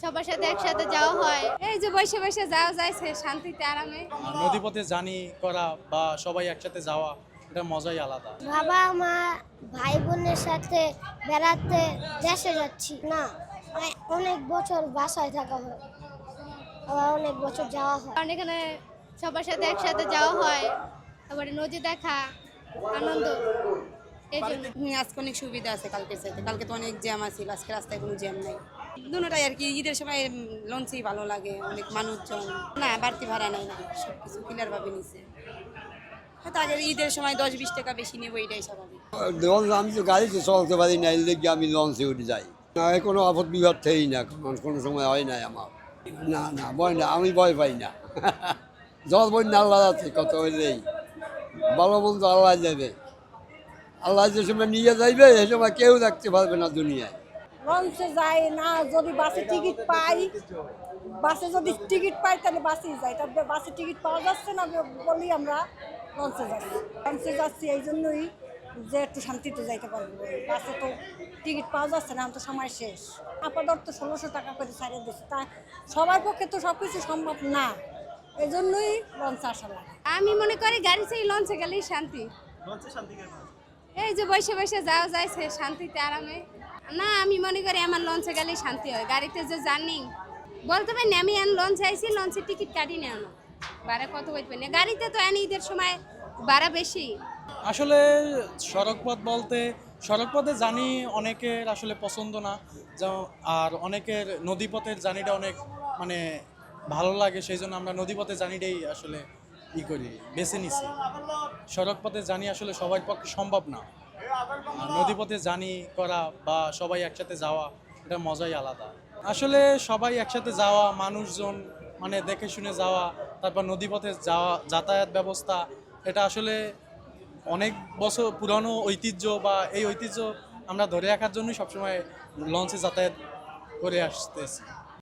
সবার সাথে একসাথে যাওয়া হয়। এই যে বসে বসে যাওয়া যাইছে শান্তিতে আরামে। নদীপথে জার্নি করা বা সবাই একসাথে যাওয়া, এটা মজাই আলাদা। বাবা মা ভাই বোনের সাথে বেড়াতে দেশে যাচ্ছি না, অনেক বছর বাসায় থাকা হয়, আবার অনেক বছর যাওয়া হয়। কারণ এখানে সবার সাথে একসাথে যাওয়া হয়, তারপরে নদী দেখা, আনন্দ, এই জন্য। আজকে অনেক সুবিধা আছে কালকের চাইতে। কালকে তো অনেক জ্যাম আছে, আজকে রাস্তায় কোনো জ্যাম নাই। দুটোটাই আর কি, ঈদের সময় লঞ্চেই ভালো লাগে, অনেক মানুষজন না, বাড়তি ভাড়া নাই, না সব কিছু ক্লিয়ারভাবে নিছে। হয়তো আগে ঈদের সময় 10-20 টাকা বেশি নেবো, এটাই স্বাভাবিক। আমি তো গাড়িতে চলতে পারি না, এর লেগে আমি লঞ্চে উঠে যাই। না, কোনো আপদ বিপদ থেই না, কোনো সময় হয় নাই আমার। না না, ভয় না, আমি ভয় পাই না। জল বন্যা আল্লাহ আছে, কত হইলেই ভালো মন্দ আল্লাহ যাবে। আল্লাহ যে সময় নিয়ে যাইবে সে সময় কেউ দেখতে পারবে না দুনিয়ায়। লঞ্চে যাই না, যদি বাসে টিকিট পাই, বাসে যদি টিকিট পাই তাহলে বাসেই যাই। তবে বাসে টিকিট পাওয়া যাচ্ছে না বলি আমরা লঞ্চে যাচ্ছি। লঞ্চে যাচ্ছি এই জন্যই যে একটু শান্তিতে যাইতে পারবো। বাসে তো টিকিট পাওয়া যাচ্ছে না, তো সময় শেষ। আপাতত 1600 টাকা করে ছাড়িয়ে দিচ্ছে, তা সবার পক্ষে তো সব কিছু সম্ভব না, এই জন্যই লঞ্চে আসা লাগে। আমি মনে করি গাড়ি চেয়ে লঞ্চে গেলেই শান্তি। এই যে বসে বসে যাওয়া যাইছে শান্তিতে আরামে। না, আমি মনে করি আমার লঞ্চে গেলেই শান্তি হয়। গাড়িতে যে জার্নি বলতে পারি না, আমি লঞ্চে আইছি, লঞ্চের টিকিট কাটি না, ভাড়া কত কইতে পারি না। গাড়িতে তো ঈদের সময় ভাড়া বেশি। আসলে সড়কপথ বলতে সড়কপথে জানি অনেকের আসলে পছন্দ না, আর অনেকের নদীপথের জার্নিটা অনেক মানে ভালো লাগে, সেই জন্য আমরা নদীপথের জার্নিটাই আসলে করি, বেছে নিছি। সড়কপথে জার্নি আসলে সবার পক্ষে সম্ভব না। নদীপথে জার্নি করা বা সবাই একসাথে যাওয়া, এটা মজাই আলাদা। আসলে সবাই একসাথে যাওয়া, মানুষজন মানে দেখে শুনে যাওয়া, তারপর নদীপথে যাওয়া, যাতায়াত ব্যবস্থা, এটা আসলে অনেক বছর পুরানো ঐতিহ্য, বা এই ঐতিহ্য আমরা ধরে রাখার জন্যই সবসময় লঞ্চে যাতায়াত করে আসতেছি।